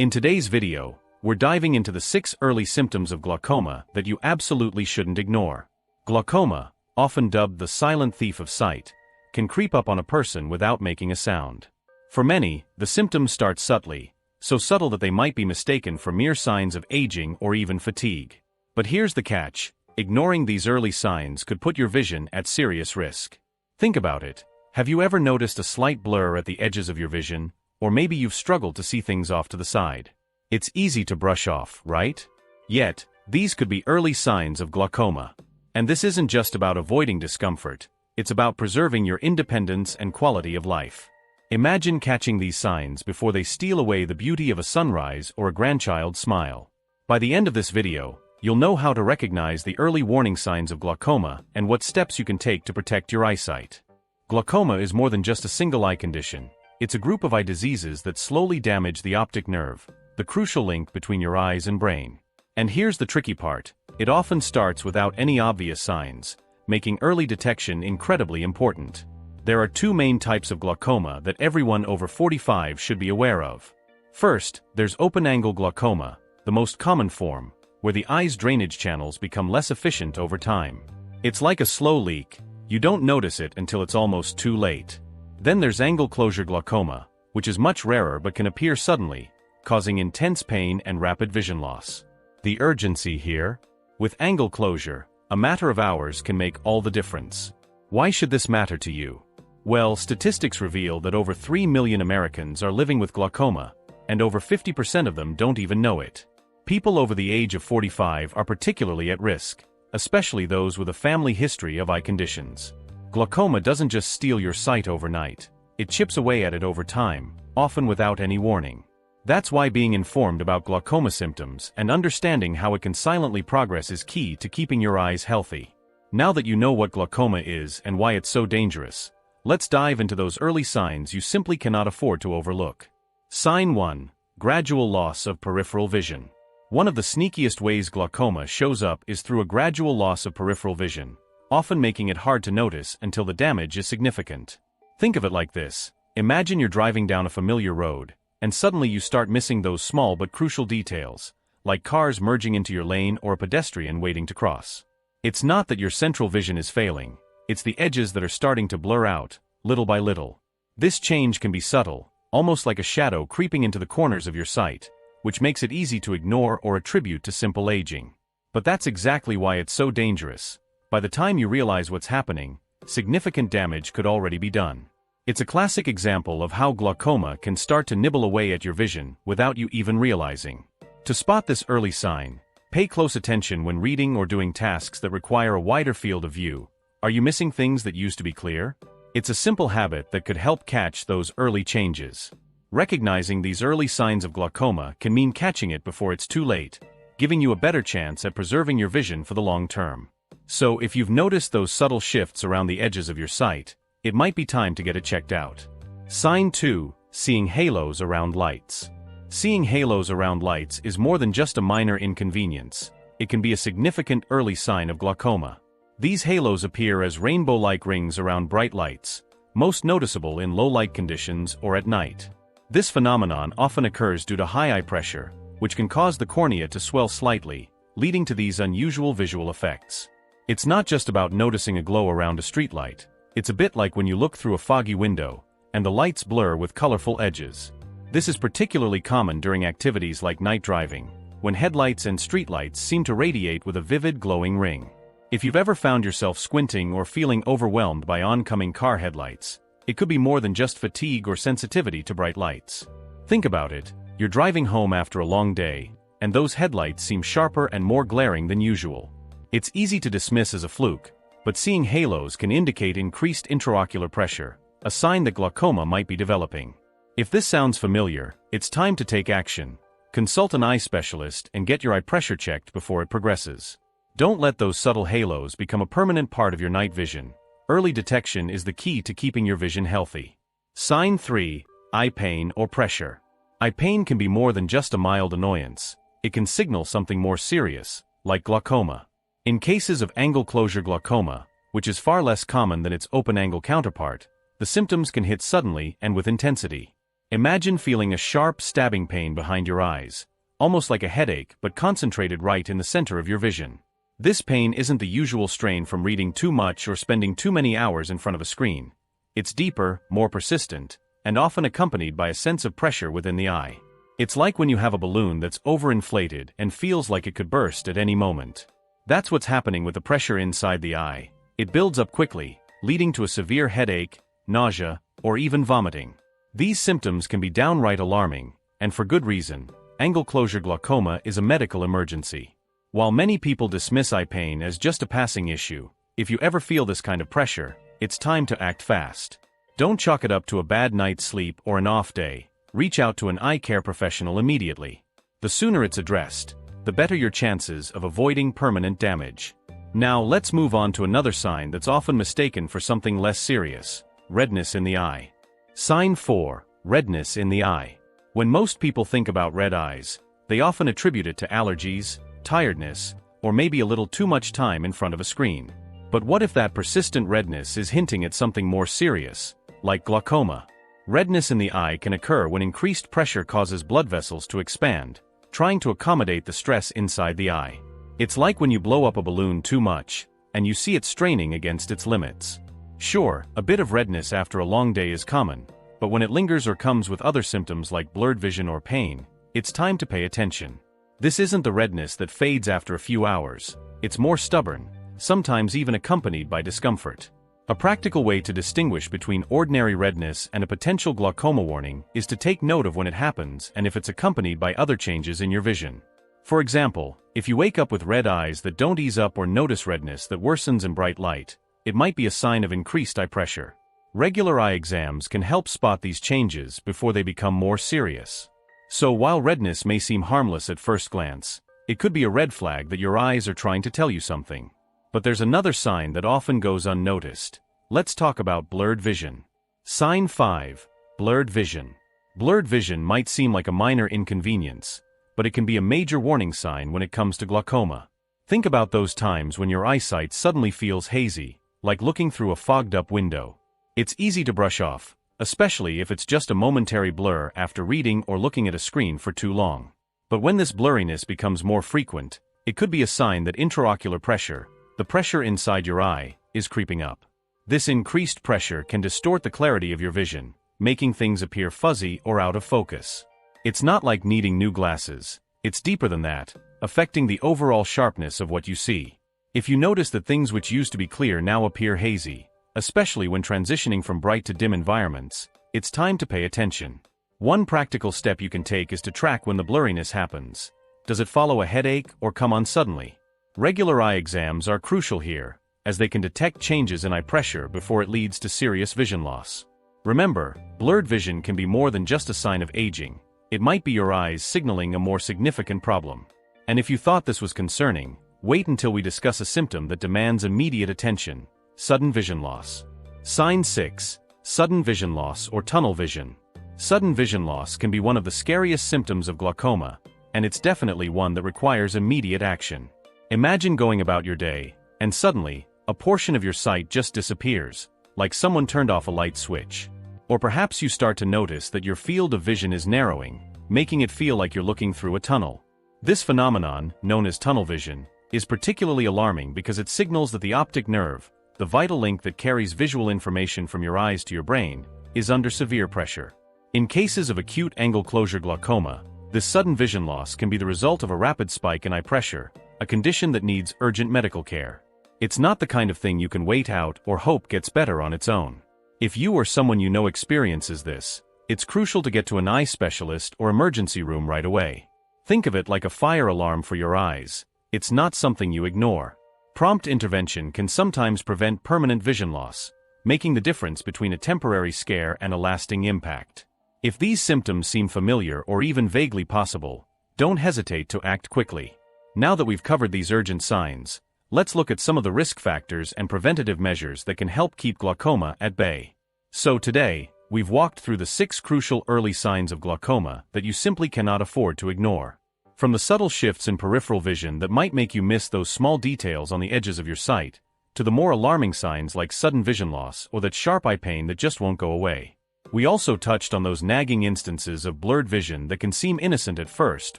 In today's video, we're diving into the 6 early symptoms of glaucoma that you absolutely shouldn't ignore. Glaucoma, often dubbed the silent thief of sight, can creep up on a person without making a sound. For many, the symptoms start subtly, so subtle that they might be mistaken for mere signs of aging or even fatigue. But here's the catch: ignoring these early signs could put your vision at serious risk. Think about it. Have you ever noticed a slight blur at the edges of your vision, or maybe you've struggled to see things off to the side? It's easy to brush off, right? Yet, these could be early signs of glaucoma. And this isn't just about avoiding discomfort, it's about preserving your independence and quality of life. Imagine catching these signs before they steal away the beauty of a sunrise or a grandchild's smile. By the end of this video, you'll know how to recognize the early warning signs of glaucoma and what steps you can take to protect your eyesight. Glaucoma is more than just a single eye condition. It's a group of eye diseases that slowly damage the optic nerve, the crucial link between your eyes and brain. And here's the tricky part: it often starts without any obvious signs, making early detection incredibly important. There are 2 main types of glaucoma that everyone over 45 should be aware of. First, there's open-angle glaucoma, the most common form, where the eye's drainage channels become less efficient over time. It's like a slow leak. You don't notice it until it's almost too late. Then there's angle closure glaucoma, which is much rarer but can appear suddenly, causing intense pain and rapid vision loss. The urgency here? With angle closure, a matter of hours can make all the difference. Why should this matter to you? Well, statistics reveal that over 3 million Americans are living with glaucoma, and over 50% of them don't even know it. People over the age of 45 are particularly at risk, especially those with a family history of eye conditions. Glaucoma doesn't just steal your sight overnight, it chips away at it over time, often without any warning. That's why being informed about glaucoma symptoms and understanding how it can silently progress is key to keeping your eyes healthy. Now that you know what glaucoma is and why it's so dangerous, let's dive into those early signs you simply cannot afford to overlook. Sign 1: gradual loss of peripheral vision. One of the sneakiest ways glaucoma shows up is through a gradual loss of peripheral vision, often making it hard to notice until the damage is significant. Think of it like this: imagine you're driving down a familiar road, and suddenly you start missing those small but crucial details, like cars merging into your lane or a pedestrian waiting to cross. It's not that your central vision is failing, it's the edges that are starting to blur out, little by little. This change can be subtle, almost like a shadow creeping into the corners of your sight, which makes it easy to ignore or attribute to simple aging. But that's exactly why it's so dangerous. By the time you realize what's happening, significant damage could already be done. It's a classic example of how glaucoma can start to nibble away at your vision without you even realizing. To spot this early sign, pay close attention when reading or doing tasks that require a wider field of view. Are you missing things that used to be clear? It's a simple habit that could help catch those early changes. Recognizing these early signs of glaucoma can mean catching it before it's too late, giving you a better chance at preserving your vision for the long term. So if you've noticed those subtle shifts around the edges of your sight, it might be time to get it checked out. Sign 2: seeing halos around lights. Seeing halos around lights is more than just a minor inconvenience. It can be a significant early sign of glaucoma. These halos appear as rainbow-like rings around bright lights, most noticeable in low-light conditions or at night. This phenomenon often occurs due to high eye pressure, which can cause the cornea to swell slightly, leading to these unusual visual effects. It's not just about noticing a glow around a streetlight. It's a bit like when you look through a foggy window, and the lights blur with colorful edges. This is particularly common during activities like night driving, when headlights and streetlights seem to radiate with a vivid glowing ring. If you've ever found yourself squinting or feeling overwhelmed by oncoming car headlights, it could be more than just fatigue or sensitivity to bright lights. Think about it: you're driving home after a long day, and those headlights seem sharper and more glaring than usual. It's easy to dismiss as a fluke, but seeing halos can indicate increased intraocular pressure, a sign that glaucoma might be developing. If this sounds familiar, it's time to take action. Consult an eye specialist and get your eye pressure checked before it progresses. Don't let those subtle halos become a permanent part of your night vision. Early detection is the key to keeping your vision healthy. Sign 3: eye pain or pressure. Eye pain can be more than just a mild annoyance. It can signal something more serious, like glaucoma. In cases of angle closure glaucoma, which is far less common than its open-angle counterpart, the symptoms can hit suddenly and with intensity. Imagine feeling a sharp stabbing pain behind your eyes, almost like a headache but concentrated right in the center of your vision. This pain isn't the usual strain from reading too much or spending too many hours in front of a screen. It's deeper, more persistent, and often accompanied by a sense of pressure within the eye. It's like when you have a balloon that's overinflated and feels like it could burst at any moment. That's what's happening with the pressure inside the eye. It builds up quickly, leading to a severe headache, nausea, or even vomiting. These symptoms can be downright alarming, and for good reason. Angle closure glaucoma is a medical emergency. While many people dismiss eye pain as just a passing issue, if you ever feel this kind of pressure, it's time to act fast. Don't chalk it up to a bad night's sleep or an off day. Reach out to an eye care professional immediately. The sooner it's addressed, the better your chances of avoiding permanent damage. Now let's move on to another sign that's often mistaken for something less serious: redness in the eye. Sign 4. Redness in the eye. When most people think about red eyes, they often attribute it to allergies, tiredness, or maybe a little too much time in front of a screen. But what if that persistent redness is hinting at something more serious, like glaucoma? Redness in the eye can occur when increased pressure causes blood vessels to expand, trying to accommodate the stress inside the eye. It's like when you blow up a balloon too much, and you see it straining against its limits. Sure, a bit of redness after a long day is common, but when it lingers or comes with other symptoms like blurred vision or pain, it's time to pay attention. This isn't the redness that fades after a few hours. It's more stubborn, sometimes even accompanied by discomfort. A practical way to distinguish between ordinary redness and a potential glaucoma warning is to take note of when it happens and if it's accompanied by other changes in your vision. For example, if you wake up with red eyes that don't ease up or notice redness that worsens in bright light, it might be a sign of increased eye pressure. Regular eye exams can help spot these changes before they become more serious. So while redness may seem harmless at first glance, it could be a red flag that your eyes are trying to tell you something. But there's another sign that often goes unnoticed. Let's talk about blurred vision. Sign 5. Blurred vision. Blurred vision might seem like a minor inconvenience, but it can be a major warning sign when it comes to glaucoma. Think about those times when your eyesight suddenly feels hazy, like looking through a fogged-up window. It's easy to brush off, especially if it's just a momentary blur after reading or looking at a screen for too long. But when this blurriness becomes more frequent, it could be a sign that intraocular pressure, the pressure inside your eye, is creeping up. This increased pressure can distort the clarity of your vision, making things appear fuzzy or out of focus. It's not like needing new glasses. It's deeper than that, affecting the overall sharpness of what you see. If you notice that things which used to be clear now appear hazy, especially when transitioning from bright to dim environments, it's time to pay attention. One practical step you can take is to track when the blurriness happens. Does it follow a headache or come on suddenly? Regular eye exams are crucial here, as they can detect changes in eye pressure before it leads to serious vision loss. Remember, blurred vision can be more than just a sign of aging. It might be your eyes signaling a more significant problem. And if you thought this was concerning, wait until we discuss a symptom that demands immediate attention: sudden vision loss. Sign 6. Sudden vision loss or tunnel vision. Sudden vision loss can be one of the scariest symptoms of glaucoma, and it's definitely one that requires immediate action. Imagine going about your day, and suddenly, a portion of your sight just disappears, like someone turned off a light switch. Or perhaps you start to notice that your field of vision is narrowing, making it feel like you're looking through a tunnel. This phenomenon, known as tunnel vision, is particularly alarming because it signals that the optic nerve, the vital link that carries visual information from your eyes to your brain, is under severe pressure. In cases of acute angle closure glaucoma, this sudden vision loss can be the result of a rapid spike in eye pressure, a condition that needs urgent medical care. It's not the kind of thing you can wait out or hope gets better on its own. If you or someone you know experiences this, it's crucial to get to an eye specialist or emergency room right away. Think of it like a fire alarm for your eyes. It's not something you ignore. Prompt intervention can sometimes prevent permanent vision loss, making the difference between a temporary scare and a lasting impact. If these symptoms seem familiar or even vaguely possible, don't hesitate to act quickly. Now that we've covered these urgent signs, let's look at some of the risk factors and preventative measures that can help keep glaucoma at bay. So today, we've walked through the 6 crucial early signs of glaucoma that you simply cannot afford to ignore. From the subtle shifts in peripheral vision that might make you miss those small details on the edges of your sight, to the more alarming signs like sudden vision loss or that sharp eye pain that just won't go away. We also touched on those nagging instances of blurred vision that can seem innocent at first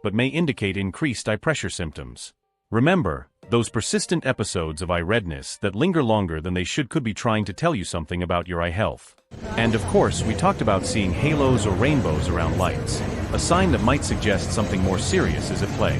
but may indicate increased eye pressure symptoms. Remember, those persistent episodes of eye redness that linger longer than they should could be trying to tell you something about your eye health. And of course, we talked about seeing halos or rainbows around lights, a sign that might suggest something more serious is at play.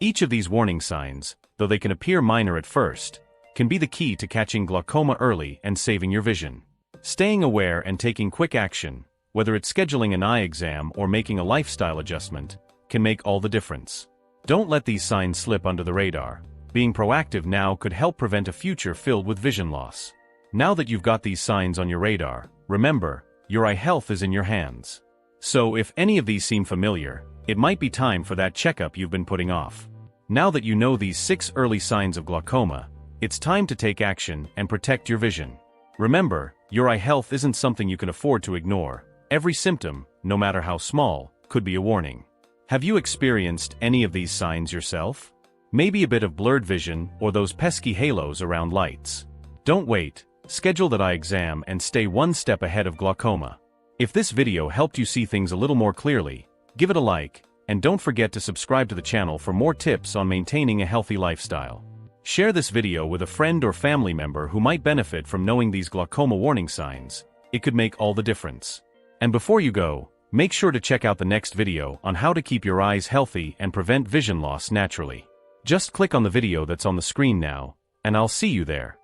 Each of these warning signs, though they can appear minor at first, can be the key to catching glaucoma early and saving your vision. Staying aware and taking quick action, whether it's scheduling an eye exam or making a lifestyle adjustment, can make all the difference. Don't let these signs slip under the radar. Being proactive now could help prevent a future filled with vision loss. Now that you've got these signs on your radar, remember, your eye health is in your hands. So if any of these seem familiar, it might be time for that checkup you've been putting off. Now that you know these 6 early signs of glaucoma, it's time to take action and protect your vision. Remember, your eye health isn't something you can afford to ignore. Every symptom, no matter how small, could be a warning. Have you experienced any of these signs yourself? Maybe a bit of blurred vision or those pesky halos around lights. Don't wait, schedule that eye exam and stay one step ahead of glaucoma. If this video helped you see things a little more clearly, give it a like, and don't forget to subscribe to the channel for more tips on maintaining a healthy lifestyle. Share this video with a friend or family member who might benefit from knowing these glaucoma warning signs. It could make all the difference. And before you go, make sure to check out the next video on how to keep your eyes healthy and prevent vision loss naturally. Just click on the video that's on the screen now, and I'll see you there.